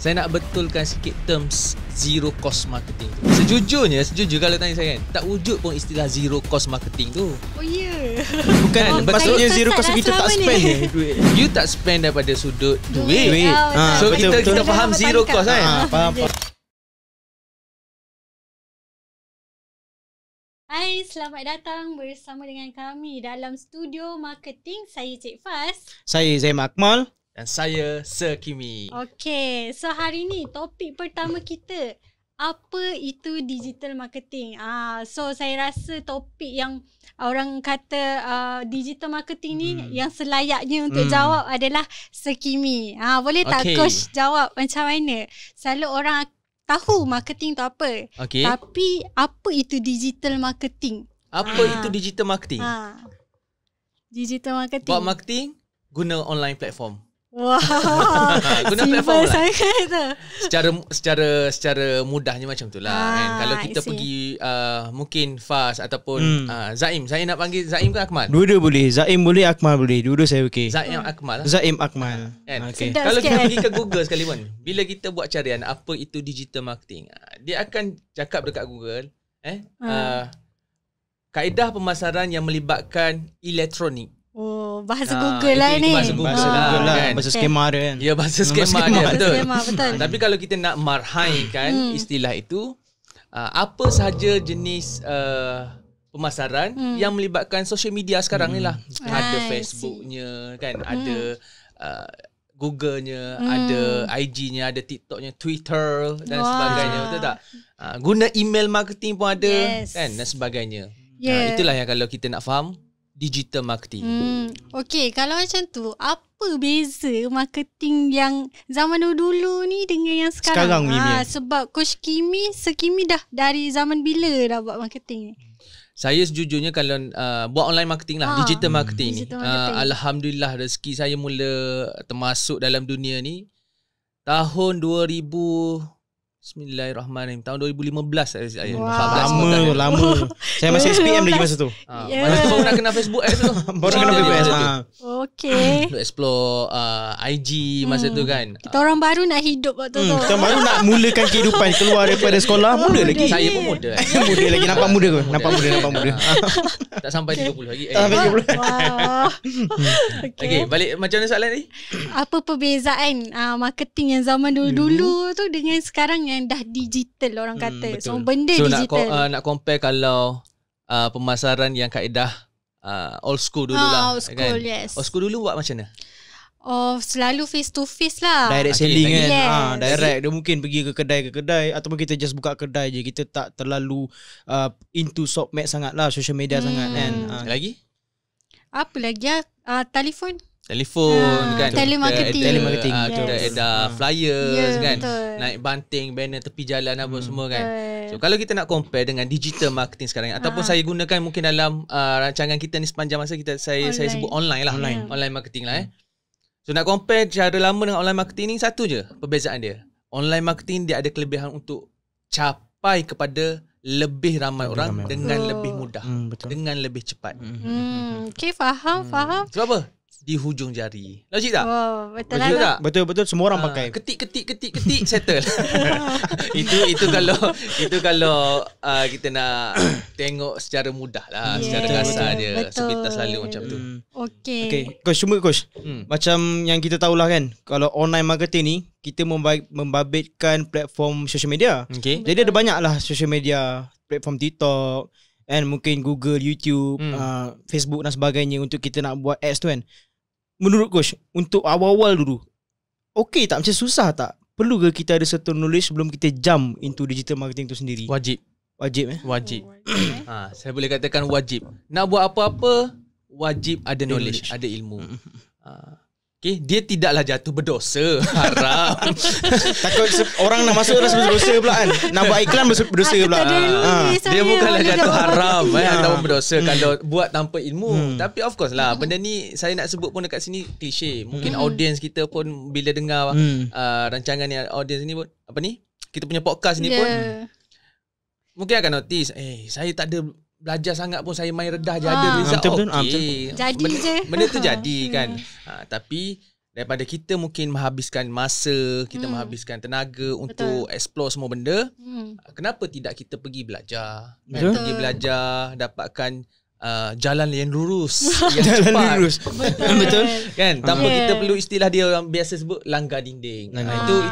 Saya nak betulkan sikit terms zero cost marketing tu. Sejujur kalau tanya saya kan, tak wujud pun istilah zero cost marketing tu. Oh ya. Bukan maksudnya zero cost kita tak spend duit. You tak spend daripada sudut duit. So betul. kita faham zero cost kan. Faham. Hai, selamat datang bersama dengan kami dalam studio marketing. Saya Cik Faz. Saya Zaim Akmal. Dan saya Sir Kimi. Okay, so hari ni topik pertama kita, apa itu digital marketing? So saya rasa topik yang orang kata digital marketing ni yang selayaknya untuk jawab adalah Sir Kimi. Boleh tak Coach jawab macam mana? Selalu orang tahu marketing tu apa. Okay. Tapi apa itu digital marketing? Apa itu digital marketing? Digital marketing. Buat marketing guna online platform. Wah, guna simple platform sangat tu. Secara mudahnya macam tu lah kan. Kalau kita pergi mungkin Faz ataupun Zaim. Saya nak panggil Zaim ke Akmal? Dua-dua boleh. Zaim boleh, Akmal boleh. Dua-dua saya okey. Zaim Akmal. Zaim Akmal. Kan? Okay. Kalau kita pergi ke Google sekali pun, bila kita buat carian apa itu digital marketing, dia akan cakap dekat Google kaedah pemasaran yang melibatkan elektronik. Oh, bahasa Google lah ni. Bahasa Google lah kan. Bahasa skema dia kan. Ya, bahasa skema dia, betul. Betul. Tapi kalau kita nak marhaikan istilah itu, apa sahaja jenis pemasaran yang melibatkan social media sekarang ni lah. Ada Facebooknya kan, ada Google-nya, ada IG-nya, ada TikTok-nya, Twitter dan sebagainya, betul tak? Guna email marketing pun ada kan dan sebagainya. Itulah yang kalau kita nak faham digital marketing. Okay, kalau macam tu, apa beza marketing yang zaman dulu ni dengan yang sekarang? Sebab Coach Kimi, Sir Kimi dah dari zaman bila dah buat marketing ni? Saya sejujurnya kalau buat online marketing lah, digital marketing ni. Alhamdulillah rezeki saya mula termasuk dalam dunia ni tahun 2000. Bismillahirrahmanirrahim. Tahun 2015 saya. Lama. Saya masih SPM lagi masa tu. Masa baru nak kenal Facebook tu. Baru kenal Facebook. Okay. Untuk explore IG masa tu kan. Kita orang baru nak hidup waktu tu. Kita baru nak mulakan kehidupan, keluar daripada sekolah. Muda lagi. Saya pun muda. Muda lagi. Nampak muda ke? Nampak muda. Tak sampai 30 lagi. Tak sampai 30. Okay, balik macam mana soalan ni? Apa perbezaan marketing yang zaman dulu tu dengan sekarang yang dah digital orang kata. So benda digital. Nak compare kalau pemasaran yang kaedah old school dulu lah. Old school, kan? yes. Old school dulu buat macam mana? Selalu face to face lah. Direct selling kan. Yes. Direct. Dia mungkin pergi ke kedai ataupun kita just buka kedai je. Kita tak terlalu into Shopmax sangat lah, social media sangat kan. Lagi? Apa lagi telefon kan. Telemarketing. Kita ada flyers kan. Betul. Naik banting, banner tepi jalan apa semua kan. So kalau kita nak compare dengan digital marketing sekarang ataupun saya gunakan mungkin dalam rancangan kita ni sepanjang masa saya sebut online lah. Online marketing lah So nak compare cara lama dengan online marketing ni, satu je perbezaan dia. Online marketing dia ada kelebihan untuk capai kepada lebih ramai orang dengan lebih mudah, dengan lebih cepat. Okay, faham. Sebab apa? Di hujung jari. Logik tak? Betul lah. Betul semua orang pakai. Ketik settle. itu kalau kita nak tengok secara mudah lah, secara kasar dia. Sepintas selalu macam tu. Okay. Coach. Macam yang kita tahulah kan, kalau online marketing ni kita membabitkan platform social media. Jadi ada banyak lah social media, platform TikTok and mungkin Google, YouTube, Facebook dan sebagainya untuk kita nak buat ads tu kan. Menurut Coach, untuk awal-awal dulu, okey tak? Macam susah tak? Perlu ke kita ada certain knowledge sebelum kita jump into digital marketing tu sendiri? Wajib. Wajib. Saya boleh katakan wajib. Nak buat apa-apa, wajib ada knowledge, ada ilmu. Okay, dia tidaklah jatuh berdosa, haram. Takut orang nak masuk rasa berdosa pula kan. Nak buat iklan berdosa pula. Dia bukanlah jatuh haram ataupun berdosa kalau buat tanpa ilmu. Tapi of course lah, benda ni saya nak sebut pun dekat sini klise. Mungkin audience kita pun bila dengar rancangan ni, audience ni pun kita punya podcast ni pun mungkin akan notice, saya tak ada belajar sangat pun, saya main redah je ada result. Betul. Jadi je. Benda tu jadi kan. Tapi daripada kita mungkin menghabiskan masa, kita menghabiskan tenaga untuk explore semua benda, kenapa tidak kita pergi belajar? Kan? Pergi belajar, dapatkan jalan yang lurus, yang Jalan cepat. lurus. Betul. Kan? Tanpa kita perlu istilah dia orang biasa sebut langgar dinding.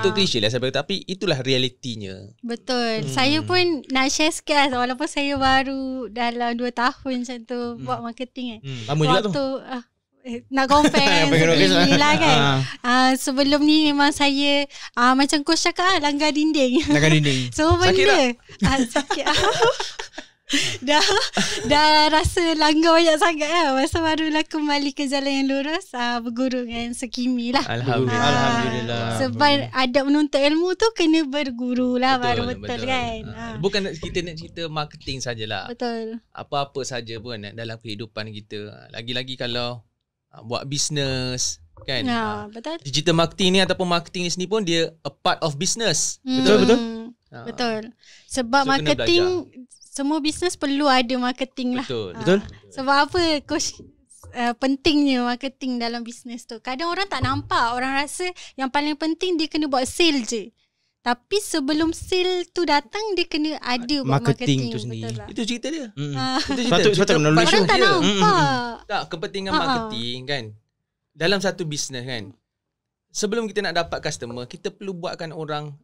Itu klise lah saya berkata, tapi itulah realitinya. Betul. Saya pun nak share sikit lah, walaupun saya baru dalam 2 tahun macam tu buat marketing kan. Lama juga tu. Nak compare sendiri lah kan. Sebelum ni memang saya macam coach cakap langgar dinding. Langgar dinding. Semua benda. Sakit dah rasa langgar banyak sangat lah. Masa barulah kembali ke jalan yang lurus, berguru dengan Sekimi lah. Alhamdulillah. Sebab adab menuntut ilmu tu kena berguru lah, baru betul kan. Bukan kita nak cerita marketing sajalah. Betul. Apa-apa saja pun dalam kehidupan kita. Lagi-lagi kalau buat bisnes kan. Betul. Digital marketing ni ataupun marketing ni sendiri pun dia a part of business. Betul. Betul. Sebab marketing, semua bisnes perlu ada marketing lah. Betul. Sebab apa coach, pentingnya marketing dalam bisnes tu. Kadang orang tak nampak, orang rasa yang paling penting dia kena buat sale je. Tapi sebelum sale tu datang, dia kena ada buat marketing tu sendiri. Itu cerita dia. Itu cerita. Orang tak nampak. Tak, kepentingan marketing kan. Dalam satu bisnes kan. Sebelum kita nak dapat customer, kita perlu buatkan orang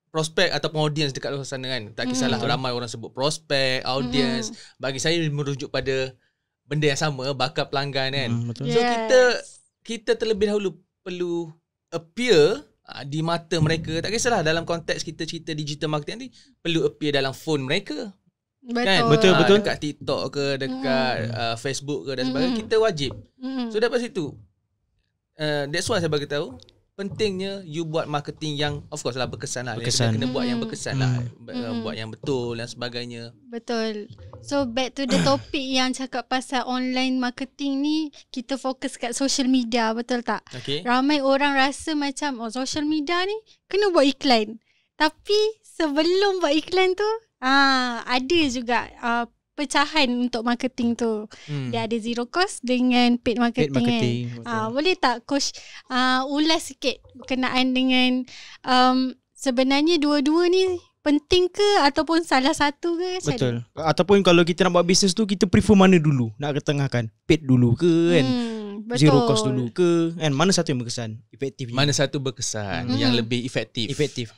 prospek ataupun audience dekat luar sana kan. Tak kisahlah ramai orang sebut prospek, audience. Bagi saya merujuk pada benda yang sama, bakal pelanggan kan. So kita terlebih dahulu perlu appear di mata mereka. Tak kisahlah dalam konteks kita cerita digital marketing ni, perlu appear dalam phone mereka. Betul. Kan? Dekat TikTok ke, dekat Facebook ke dan sebagainya, kita wajib. So daripada situ, that's why saya bagi tahu pentingnya you buat marketing yang of course lah berkesan lah. Kena buat yang berkesan lah. Buat yang betul dan sebagainya. Betul. So back to the topic yang cakap pasal online marketing ni, kita fokus kat social media, betul tak? Okay. Ramai orang rasa macam social media ni kena buat iklan. Tapi sebelum buat iklan tu, ada juga pecahan untuk marketing tu. Dia ada zero cost dengan paid marketing kan. Boleh tak coach ulas sikit berkenaan dengan sebenarnya dua-dua ni penting ke ataupun salah satu ke? Betul. Ataupun kalau kita nak buat bisnes tu, kita prefer mana dulu? Nak ketengahkan paid dulu ke kan? Betul. Zero cost dulu ke kan? Mana satu yang berkesan? Efektif. Mana satu berkesan yang lebih efektif?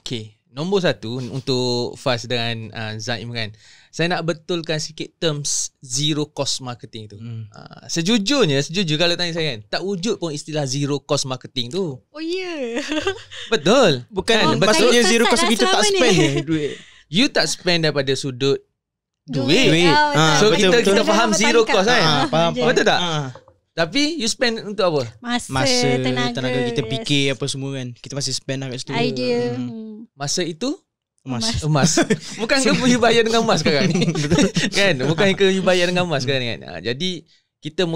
Okay. Nombor 1 untuk Faz dengan Zaim kan. Saya nak betulkan sikit terms zero cost marketing tu. Sejujur kalau tanya saya kan, tak wujud pun istilah zero cost marketing tu. Oh ya. Betul. Bukan maksudnya zero cost kita tak spend duit. You tak spend daripada sudut duit. So betul, kita faham zero cost kan. Faham. Betul tak? Tapi you spend untuk apa? Masa tenaga kita fikir apa semua kan. Kita masih spend lah kat situ. Idea. Masa itu emas. Bukan ke you bayar dengan emas sekarang ni? Kan? Bukan ke you bayar dengan emas sekarang ni kan? Jadi kita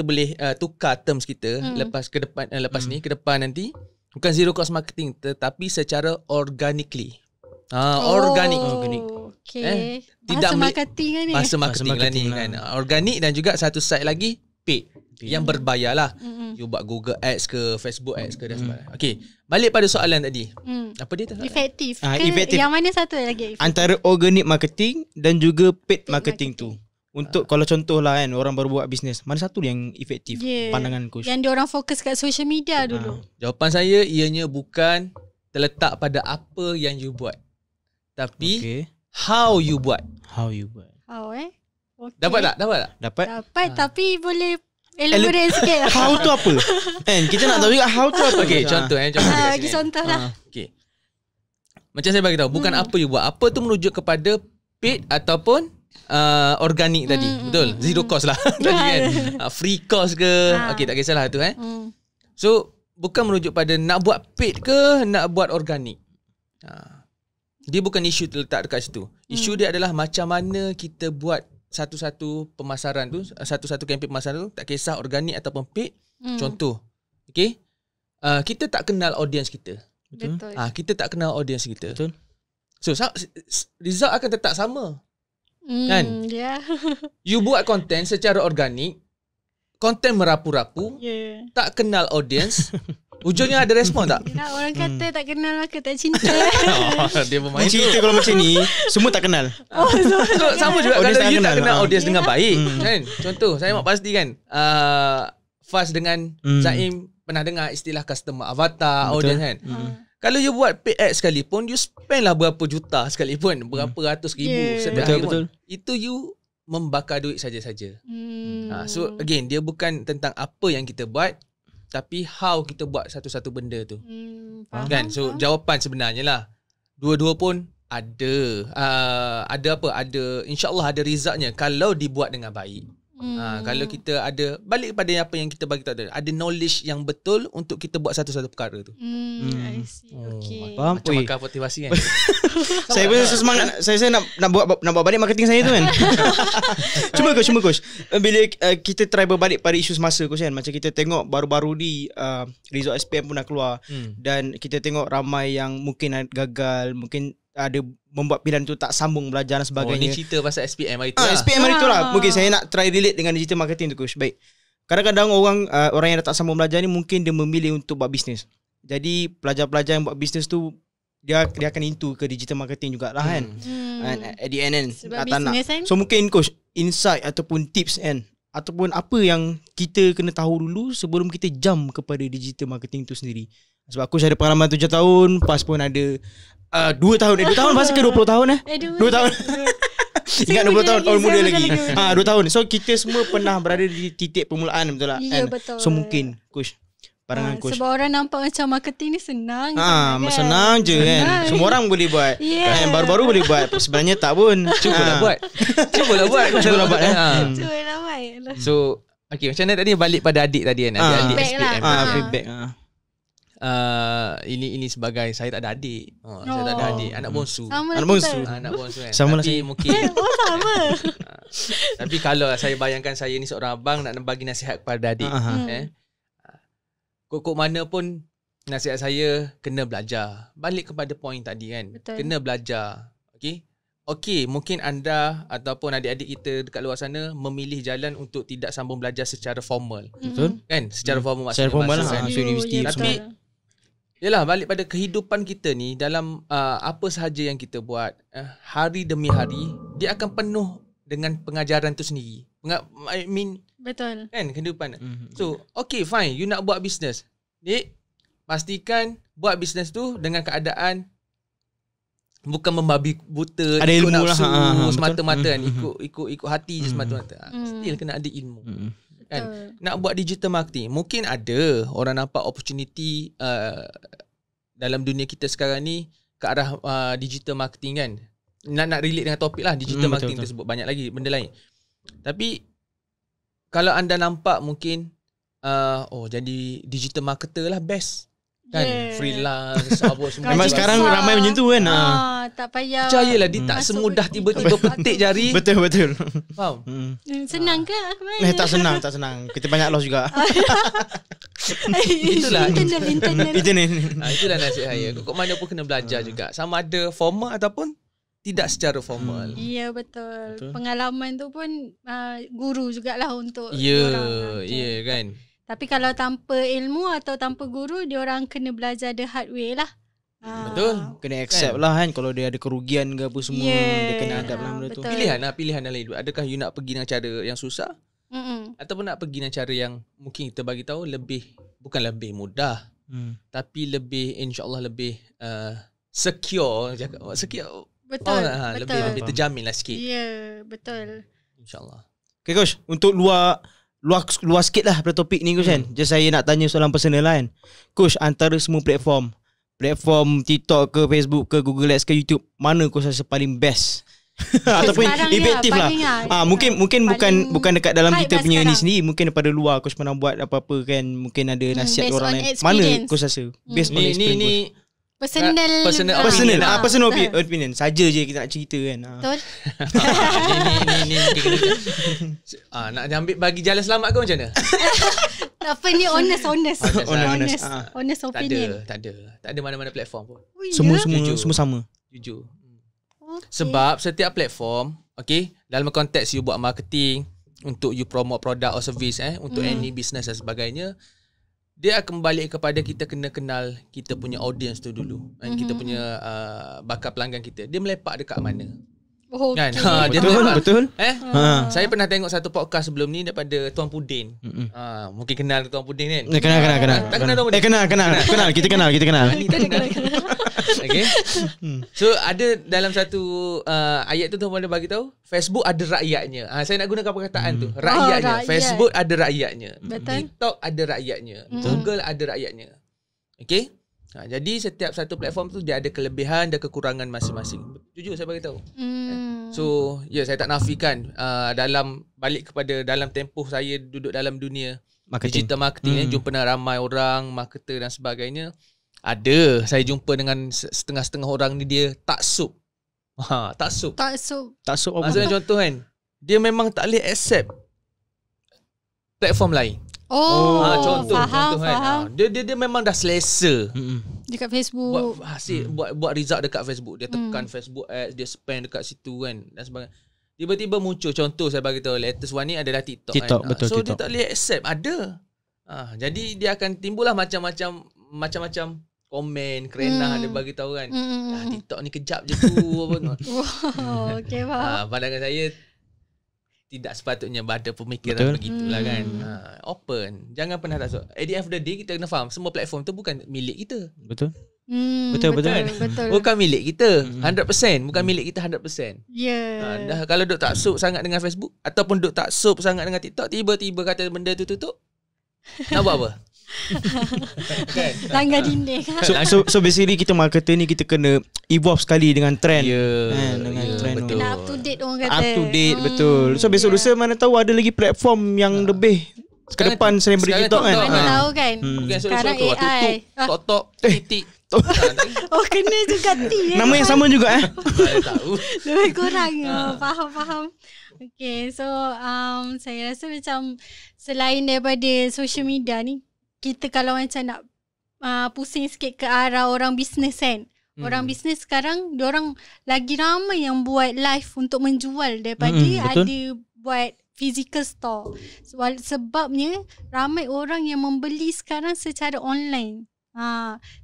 boleh tukar terms kita lepas ke depan nanti, bukan zero cost marketing tetapi secara organically. Organic. Okay. Tidak marketing kan ni. Bahasa marketing lah ni kan. Organic dan juga satu side lagi paid. Yang berbayar lah. You buat Google Ads ke, Facebook Ads ke dan sebagainya. Okay, balik pada soalan tadi. Apa dia tu? Efektif. Efektif. Yang mana satu lagi? Antara organic marketing dan juga paid marketing tu. Untuk kalau contoh lah kan, orang baru buat bisnes, mana satu yang efektif? Pandangan coach. Yang diorang fokus kat social media dulu. Jawapan saya ianya bukan terletak pada apa yang you buat, tapi how you buat. How Okay. Dapat tak? Dapat tapi boleh elaborate sikit lah. How tu apa? Kita nak tahu juga how tu apa. Okay, contoh bagi contoh lah. Okay. Macam saya bagi tahu, bukan apa you buat. Apa tu merujuk kepada paid ataupun organic tadi. Betul? Zero cost lah tadi kan. Free cost ke. Okay, tak kisahlah tu So, bukan merujuk pada nak buat paid ke nak buat organic. Dia bukan isu terletak dekat situ. Isu dia adalah macam mana kita buat satu-satu pemasaran tu, satu-satu kempen pemasaran tu, tak kisah organik ataupun paid. Contoh, okay, kita tak kenal audience kita. Betul. Kita tak kenal audience kita. Betul. So result akan tetap sama. Kan? Yeah. You buat konten secara organik, konten merapu-rapu, tak kenal audience, ujungnya ada respon tak? Orang kata tak kenal maka tak cinta. Dia bermain cerita kalau macam ni, semua tak kenal. So, sama juga Audience kalau tak you tak kenal. kenal audience dengan baik kan. Contoh saya mak pasti kan Faz dengan Zaim pernah dengar istilah customer avatar audience kan. Kalau you buat paid ad sekalipun, you spend lah berapa juta sekalipun, berapa ratus ribu setiap hari pun, itu you membakar duit saja-saja. So again, dia bukan tentang apa yang kita buat, tapi how kita buat satu-satu benda tu. Kan? So jawapan sebenarnya lah, dua-dua pun ada insya-Allah ada resultnya kalau dibuat dengan baik. Kalau kita ada balik kepada apa yang kita bagi tahu, ada knowledge yang betul untuk kita buat satu-satu perkara tu. I see. Okay. Faham? Macam makan motivasi kan. Saya pun semangat. Saya nak buat balik marketing saya tu kan. Cuma coach. Bila kita try berbalik pada isu semasa coach kan, macam kita tengok baru-baru ni result SPM pun dah keluar, dan kita tengok ramai yang mungkin gagal, mungkin ada membuat pilihan tu tak sambung belajar dan sebagainya. Ni cerita pasal SPM hari tu lah. SPM hari tu lah. Mungkin saya nak try relate dengan digital marketing tu coach. Baik. Kadang-kadang orang yang dah tak sambung belajar ni mungkin dia memilih untuk buat bisnes. Jadi pelajar-pelajar yang buat bisnes tu dia akan into ke digital marketing jugalah kan. And at the end kan tak nak. So mungkin coach insight ataupun tips kan, ataupun apa yang kita kena tahu dulu sebelum kita jump kepada digital marketing tu sendiri. Sebab coach ada pengalaman 7 tahun, PAS pun ada 2 tahun. 2 tahun masa ke 20 tahun 2 tahun. Ingat 20 tahun orang muda lagi. 2 tahun. So kita semua pernah berada di titik permulaan, betul tak? Ya, betul. So mungkin coach, pandangan coach. Sebab orang nampak macam marketing ni senang. Senang je kan. Semua orang boleh buat. Yang baru-baru boleh buat. Sebenarnya tak pun. Cubalah buat. Cubalah buat. So okay, macam mana tadi balik pada adik tadi kan. Adik SPM. Feedback. Ini sebagai saya tak ada adik. Saya tak ada adik, anak bongsu. Anak bongsu. Anak bongsu kan. Sama lah tapi saya. mungkin sama. Tapi kalau saya bayangkan saya ni seorang abang nak bagi nasihat kepada adik, kok mana pun nasihat saya kena belajar. Balik kepada point tadi kan. Betul. Kena belajar. Okey, mungkin anda ataupun adik-adik kita dekat luar sana memilih jalan untuk tidak sambung belajar secara formal. Betul. Kan? Secara formal maksudnya. Secara formal lah. Kan? Universiti. Tapi yalah, balik pada kehidupan kita ni dalam apa sahaja yang kita buat, hari demi hari dia akan penuh dengan pengajaran tu sendiri. I mean, betul. Kan kehidupan. So, okay fine, you nak buat bisnes. Dik, pastikan buat bisnes tu dengan keadaan bukan membabi buta, ada ikut ilmu nafsu lah, semata-mata kan, ikut hati je semata-mata. Still kena ada ilmu. Kan? Nak buat digital marketing, mungkin ada orang nampak opportunity dalam dunia kita sekarang ni ke arah digital marketing kan. Nak relate dengan topik lah digital marketing tersebut, banyak lagi benda lain. Tapi kalau anda nampak mungkin jadi digital marketer lah best. Kan, freelance apa semua. Memang sekarang ramai macam tu kan. Tak payah. Percayalah, dia tak semudah tiba-tiba petik jari. Betul. Faham? Senang ke? Tak senang. Kita banyak loss juga. Itulah Internet. Itulah nasihat saya. Kok mana pun kena belajar juga. Sama ada formal ataupun tidak secara formal. Ya, betul. Pengalaman tu pun guru jugalah untuk ya kan. Tapi kalau tanpa ilmu atau tanpa guru, dia orang kena belajar the hard way lah. Betul. Kena accept lah kan. Kalau dia ada kerugian ke apa semua, dia kena hadap lah benda tu. Pilihan dalam hidup. Adakah you nak pergi dengan cara yang susah? Ataupun nak pergi dengan cara yang mungkin kita bagi tahu bukan lebih mudah, tapi lebih, insyaAllah lebih secure. Betul. Lebih terjamin lah sikit. Ya, betul. InsyaAllah. Okay coach, untuk luar sikit lah pada topik ni coach kan. Just saya nak tanya soalan personal lah kan. Coach, antara semua platform TikTok ke Facebook ke Google Ads ke YouTube, mana coach rasa paling best? Ataupun efektif lah. Mungkin bukan dekat dalam kita punya ni sendiri, mungkin daripada luar coach pernah buat apa-apa kan, mungkin ada nasihat orang lain. Mana coach rasa based on experience? Ni personal opinion saja je kita nak cerita kan. Betul. Ni nak ambil bagi jalan selamat ke macam mana? Apa ni honest opinion. Tak ada mana-mana platform pun. Semua sama. Jujur. Sebab setiap platform, dalam konteks you buat marketing, untuk you promote product or service untuk any business dan sebagainya, dia akan balik kepada kita kena kenal kita punya audience tu dulu. Kita punya bakal pelanggan kita. Dia melepak dekat mana? Okay. Kan? Dia Betul. Saya pernah tengok satu podcast sebelum ni daripada Tuan Pudin. Mungkin kenal Tuan Pudin kan? Kenal. Tak kenal Tuan Pudin? Kenal. Kita kenal. Okay. So ada dalam satu ayat tu Tuan Pudin bagi tahu, Facebook ada rakyatnya. Saya nak gunakan perkataan tu. Rakyatnya. Rakyat. Facebook ada rakyatnya. Betul. TikTok ada rakyatnya. Google ada rakyatnya. Okay? Jadi setiap satu platform tu dia ada kelebihan dan kekurangan masing-masing. Jujur saya bagi tahu. So, saya tak nafikan dalam balik kepada dalam tempoh saya duduk dalam dunia digital marketing jumpa dengan ramai orang, marketer dan sebagainya. Ada saya jumpa dengan setengah-setengah orang ni dia taksub. Taksub. Maksudnya contoh kan, dia memang tak boleh accept platform lain. Contoh faham. Kan. Dia memang dah selesa Dekat Facebook. buat hasil buat result dekat Facebook. Dia tekan Facebook ads, dia spend dekat situ kan dan sebagainya. Tiba-tiba muncul contoh saya bagi tahu latest one ni adalah TikTok kan. Betul, so TikTok. Dia tak boleh accept ada. Jadi dia akan timbullah macam-macam komen kerenah dia bagi tahu kan. TikTok ni kejap je tu apa. Okay, faham. Pandangan saya tidak sepatutnya ada pemikiran begitulah kan. Open. Jangan pernah taksub. At the end of the day kita kena faham semua platform tu bukan milik kita. Betul. Betul. Bukan milik kita 100%. Bukan milik kita 100%. Dah kalau duk taksub sangat dengan Facebook ataupun duk taksub sangat dengan TikTok, tiba-tiba kata benda tu tutup, nak buat apa? Kan? Langgar dinding. So basically kita marketer ni kita kena evolve sekali dengan trend. Dengan trend. Betul. Kena up to date orang kata. Up to date, betul. So besok lusa mana tahu ada lagi platform yang lebih ke depan selain beri TikTok kan. Mana tahu kan. Sekarang AI. Tutup, titik. Kena juga T. Nama yang sama juga tahu. Lebih kurang. Faham. Okay, so saya rasa macam selain daripada social media ni, kita kalau macam nak pusing sikit ke arah orang bisnes kan. Orang bisnes sekarang diorang lagi ramai yang buat live untuk menjual daripada ada buat physical store. Sebabnya ramai orang yang membeli sekarang secara online.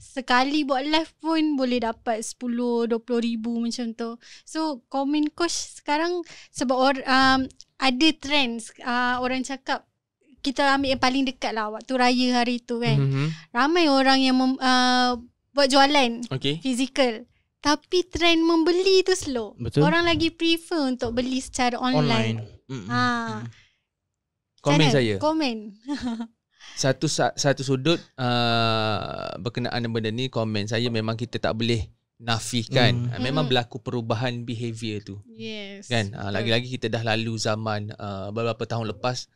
Sekali buat live pun boleh dapat 10-20 ribu macam tu. So komen coach sekarang sebab ada trends orang cakap kita ambil yang paling dekat lah waktu raya hari tu kan. Ramai orang yang buat jualan physical. Tapi trend membeli tu slow. Betul. Orang lagi prefer untuk beli secara online. Komen saya. Komen. Satu sudut berkenaan dengan benda ni, komen saya memang kita tak boleh nafikan. Memang berlaku perubahan behavior tu. Yes. Kan? Lagi-lagi kita dah lalu zaman beberapa tahun lepas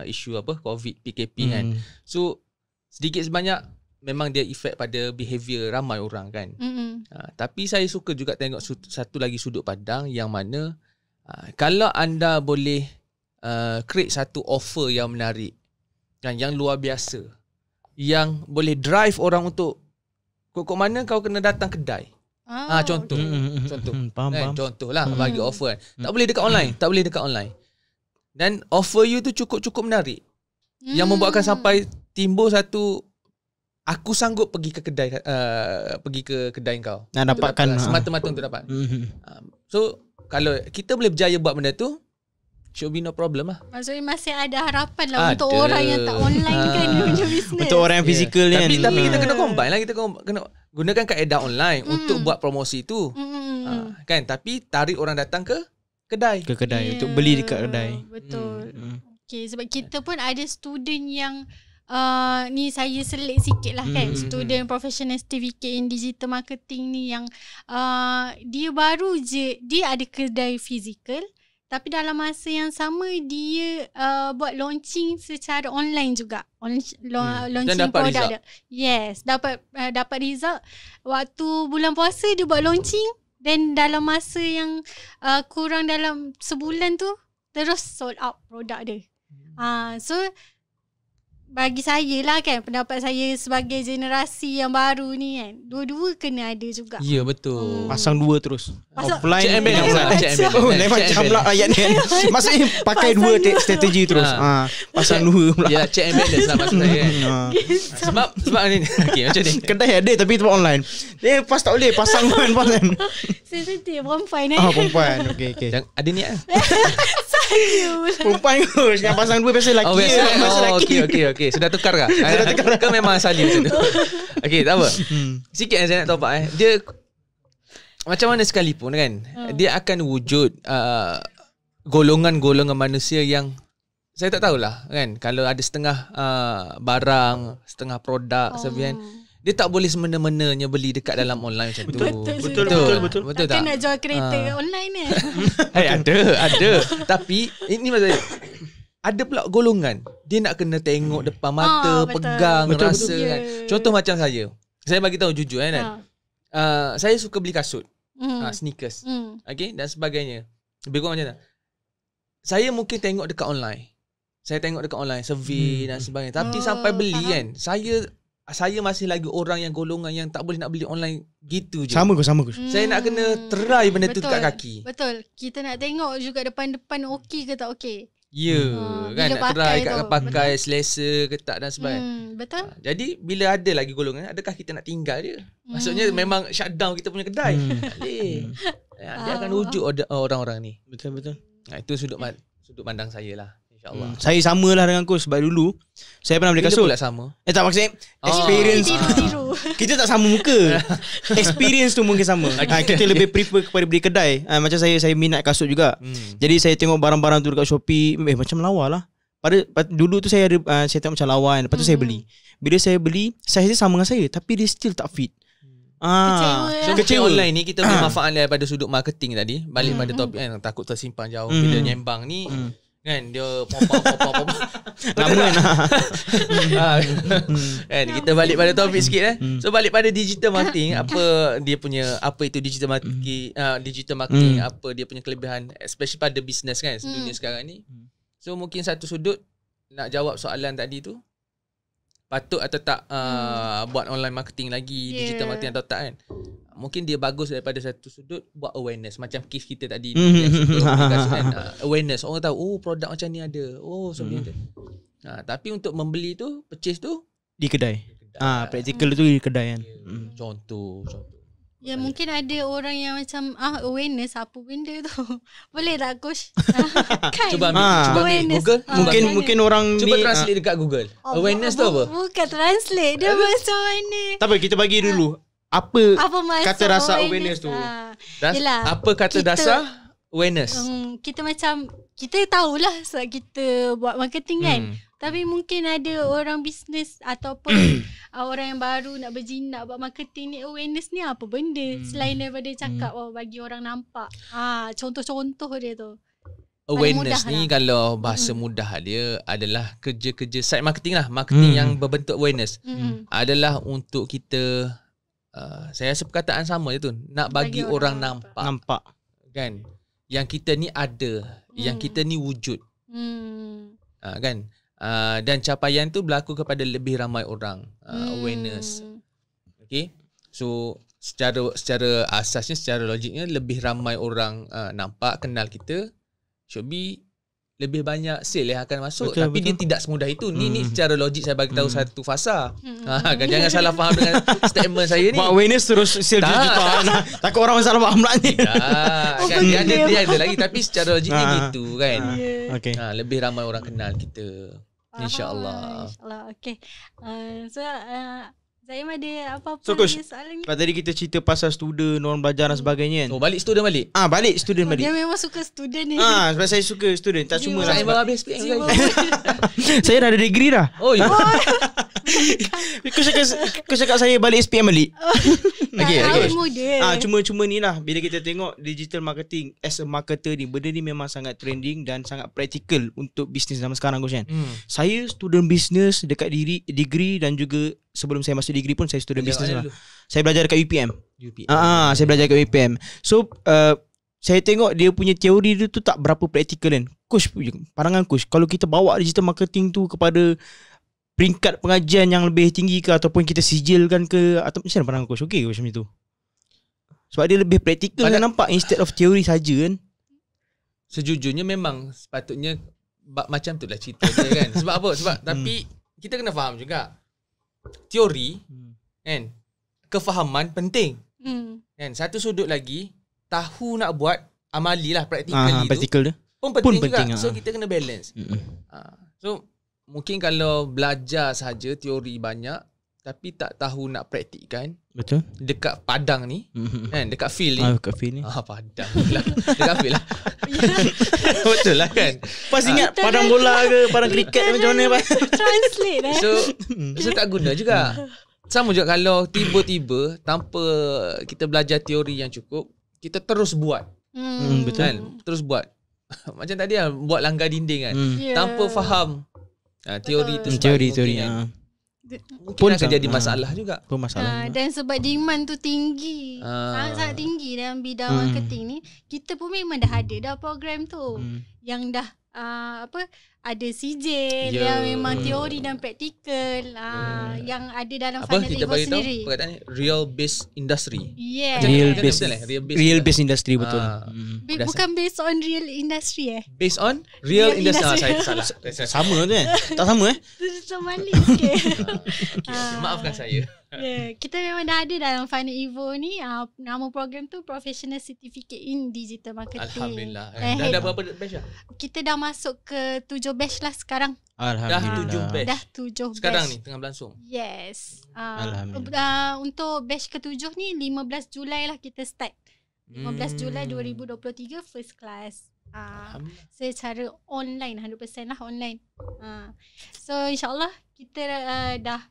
isu COVID, PKP kan. So sedikit sebanyak memang dia efek pada behavior ramai orang kan. Tapi saya suka juga tengok satu lagi sudut pandang yang mana kalau anda boleh create satu offer yang menarik kan, yang luar biasa, yang boleh drive orang untuk kok mana kau kena datang kedai. Contoh. Faham. Contohlah bagi offer kan. Tak boleh dekat online. Dan offer you tu cukup menarik. Yang membuatkan sampai timbul satu, aku sanggup pergi ke kedai kau. Dapatkan semata-mata untuk dapat. So kalau kita boleh berjaya buat benda tu, should be no problem lah. Maksudnya masih ada harapan lah untuk orang yang tak online kan punya bisnes. Untuk orang yang fizikal kan. Tapi kita kena combine lah. Kita kena gunakan kaedah online untuk buat promosi tu. Kan? Tapi tarik orang datang ke kedai. Untuk beli dekat kedai. Betul. Okay, sebab kita pun ada student yang ni saya selit sikit lah kan. Student professional certificate in digital marketing ni yang dia baru je, dia ada kedai fizikal. Tapi dalam masa yang sama dia buat launching secara online juga. Launching produk dia. Yes, dapat result. Waktu bulan puasa dia buat launching, dan dalam masa yang kurang dalam sebulan tu terus sold out produk dia. So bagi saya lah kan, pendapat saya sebagai generasi yang baru ni kan, dua-dua kena ada juga. Ya, betul. Pasang dua terus. Offline. Check and balance lah. Check and balance. Oh, lain macam pula ayat ni kan. Maksudnya pakai dua strategi terus. Pasang dua pula. Ya, check and balance lah maksud saya kan. Sebab ni. Okay, macam ni. Kedai ada tapi tempat online. Dia pas tak boleh pasang kan. Sensitif perempuan perempuan. Okay. Ada niat lah. Saya pula. Perempuan kot. Yang pasang dua biasa lelaki. Okay. Sudah tukar kah? Kan memang asali macam tu. Okay, tak apa. Sikit yang saya nak top up dia macam mana sekalipun kan, dia akan wujud golongan-golongan manusia yang saya tak tahulah kan, kalau ada setengah barang, setengah produk sebenarnya dia tak boleh semena-menanya beli dekat dalam online macam tu. Betul tak? Nak jual kereta online ni. Ada. Tapi ini maksudnya ada pula golongan dia nak kena tengok depan mata, pegang, rasa kan. Contoh macam saya bagi tahu jujur kan. Saya suka beli kasut, sneakers, okay, dan sebagainya. Lebih kurang macam mana? Saya mungkin tengok dekat online. Survey dan sebagainya. Tapi sampai beli kan, saya masih lagi orang yang golongan yang tak boleh nak beli online gitu je. Sama ku. Saya nak kena try benda tu dekat kaki. Betul. Kita nak tengok juga depan-depan okey ke tak okey. Ya, kan nak try kat pakai selesa ke tak dan sebagainya. Betul. Jadi bila ada lagi golongan, adakah kita nak tinggal dia? Maksudnya memang shutdown kita punya kedai. Dia akan wujud orang-orang ni. Betul. Itu sudut pandang saya lah. InsyaAllah. Saya samalah dengan kau sebab dulu saya pernah beli kasut. Bila pula sama? Tak maksudnya experience. Tiru. Kita tak sama muka. Experience tu mungkin sama. Kita lebih prefer kepada beli kedai. Macam saya minat kasut juga. Jadi saya tengok barang-barang tu dekat Shopee, macam lawa lah. Pada dulu tu saya ada saya tengok macam lawa kan. Lepas tu saya beli. Bila saya beli, size dia sama dengan saya tapi dia still tak fit. Kecewa online ni kita boleh manfaat daripada sudut marketing tadi. Balik pada topik kan, takut tersimpan jauh. Bila nyembang ni kan dia pop lama kan kita balik pada topik sikit So balik pada digital marketing, apa itu digital marketing, apa dia punya kelebihan especially pada business kan dunia sekarang ni. So mungkin satu sudut nak jawab soalan tadi tu, patut atau tak buat online marketing lagi, digital marketing atau tak kan. Mungkin dia bagus daripada satu sudut buat awareness macam case kita tadi awareness, orang tahu produk macam ni ada, sebenarnya tapi untuk membeli tu, purchase tu di kedai. Practical tu di kedai kan. Contoh ya mungkin ada orang yang macam awareness apa benda tu. Boleh tak coach? Kan? Cuba ambil Google. Mungkin orang cuba ni translate dekat Google. Awareness tu apa? Bukan translate, dia macam mana? Tak apa, kita bagi dulu apa kata dasar awareness tu. Apa kata dasar awareness? Kita macam, kita tahulah sebab kita buat marketing kan. Tapi mungkin ada orang bisnes ataupun orang yang baru nak berjinak buat marketing ni, awareness ni apa benda selain daripada cakap bagi orang nampak. Contoh-contoh dia tu. Awareness ni kalau bahasa mudah dia adalah kerja-kerja side marketing lah. Marketing yang berbentuk awareness adalah untuk kita, saya rasa perkataan sama je tu, nak bagi orang nampak kan yang kita ni ada, yang kita ni wujud, kan. Dan capaian tu berlaku kepada lebih ramai orang. Awareness. Okay. So secara asasnya, secara logiknya, lebih ramai orang nampak, kenal kita, should be lebih banyak sale yang akan masuk. Tapi dia tidak semudah itu. Ni secara logik saya bagi tahu satu fasa. Kan jangan salah faham dengan statement saya ni. Buat awareness terus sale juta. Takut orang salah faham pula ni. Kan dia ada lagi, tapi secara logik ni gitu kan. Lebih ramai orang kenal kita. InsyaAllah. Okay. So saya ada apa-apa soalan ni. Tadi kita cerita pasal student, orang belajar dan sebagainya kan. Balik student balik. Balik student balik. Dia memang suka student ni. Sebab saya suka student. Tak cuma lah. Saya baru habis SPM lagi. Saya dah ada degree dah. Kau cakap saya balik SPM balik. Okay. Cuma ni lah, bila kita tengok digital marketing as a marketer ni, benda ni memang sangat trending dan sangat practical untuk bisnes zaman sekarang kan. Saya student business dekat degree dan juga sebelum saya masuk degree pun saya student business lah. Saya belajar dekat UPM. Saya belajar dekat UPM. So saya tengok dia punya teori dia tu tak berapa practical kan. Coach, pandangan coach, kalau kita bawa digital marketing tu kepada peringkat pengajian yang lebih tinggi ke, ataupun kita sijilkan ke, atau macam mana pandangan coach? Okey macam itu? Sebab dia lebih praktikal kan nampak, instead of teori saja kan. Sejujurnya memang sepatutnya macam tu lah cerita dia kan. Sebab apa? Sebab tapi kita kena faham juga teori kan, kefahaman penting kan. Satu sudut lagi, tahu nak buat amali lah, praktikal dia pun penting juga. So kita kena balance. So mungkin kalau belajar saja teori banyak tapi tak tahu nak praktikkan, betul, dekat padang ni kan, dekat field ni, dekat field ni padang lah dekat field lah betul lah kan. Pas ingat padang bola ke padang kriket macam mana translate so tak guna juga. Sama juga kalau tiba-tiba tanpa kita belajar teori yang cukup, kita terus buat betul kan, terus buat macam tadi lah, buat langgar dinding kan, tanpa faham teori tu, teori kan. Mungkin akan jadi masalah juga. Dan sebab demand tu tinggi, sangat-sangat tinggi dalam bidang marketing ni, kita pun memang dah ada dah program tu yang dah ada sijil yang memang teori dan praktikal, yang ada dalam Funnel Evo sendiri. Apa katanya? Real based industry. Real based industry, betul. Bukan based on real industry Based on real industry. Saya salah. Sama tu kan? Tak sama Terbalik sikit. Maafkan saya. Kita memang dah ada dalam Funnel Evo ni, nama program tu Professional Certificate in Digital Marketing. Alhamdulillah. Dah ada berapa batch dah? Kita dah masuk ke 7 batch lah sekarang. Alhamdulillah. Dah 7 batch. Sekarang ni tengah berlangsung. Yes. Alhamdulillah. Untuk batch ke-7 ni 15 Julai lah kita start. 15 Julai 2023 first class. Secara online, 100% lah online. So insyaAllah kita dah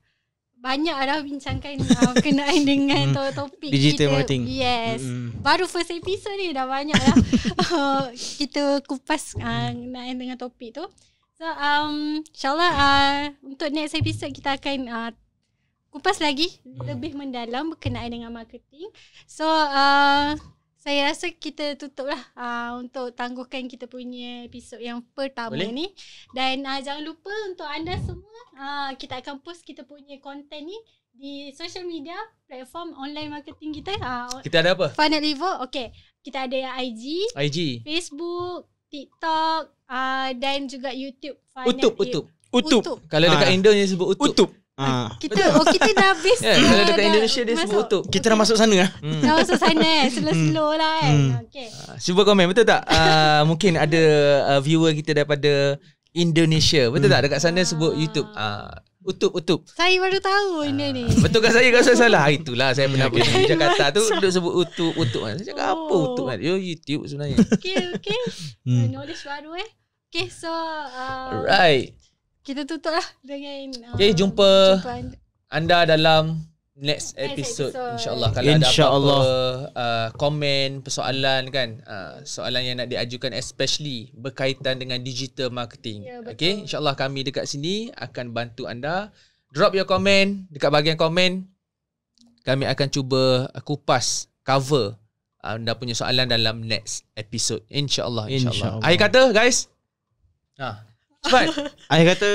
banyak dah bincangkan berkenaan dengan topik digital kita. Marketing. Yes. Baru first episode ni dah banyak lah kita kupas berkenaan dengan topik tu. So insyaAllah untuk next episode kita akan kupas lagi lebih mendalam berkenaan dengan marketing. So saya rasa kita tutup lah untuk tangguhkan kita punya episod yang pertama ni. Dan jangan lupa untuk anda semua, kita akan post kita punya konten ni di social media platform online marketing kita. Kita ada apa? Funnel Evo. Okay, kita ada IG, Facebook, TikTok, dan juga YouTube. Utup. Kalau dekat Indonesia sebut Utup. Kita dah base. Kalau dekat Indonesia dia sebut Utup. Kita dah masuk sana lah. Dah masuk sana slow-slow lah kan. Okay. Cuba komen, betul tak? Mungkin ada viewer kita daripada Indonesia. Betul tak? Dekat sana sebut YouTube. Utup. Saya baru tahu benda ni. Betul kan saya? Kalau saya salah, itulah saya pernah pergi Jakarta tu duduk sebut Utup. Saya cakap apa Utup kan? YouTube sebenarnya. Okay. Knowledge baru Okay, so alright. Kita tutup lah dengan jumpa anda dalam next episode InsyaAllah. Kalau ada apa-apa komen, persoalan kan, soalan yang nak diajukan especially berkaitan dengan digital marketing, okay, InsyaAllah kami dekat sini akan bantu anda. Drop your comment dekat bahagian komen. Kami akan cuba kupas, cover anda punya soalan dalam next episode InsyaAllah. Akhir kata guys, cepat. Akhir kata,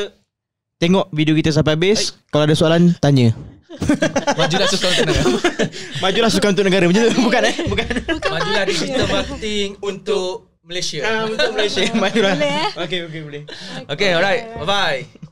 tengok video kita sampai habis. Kalau ada soalan, tanya. Majulah sukan untuk negara. Majulah sukan untuk negara. Macam tu? Bukan. Majulah digital marketing untuk Malaysia. Untuk Malaysia. Majulah. Boleh Okay, boleh. Okay, alright. Bye-bye.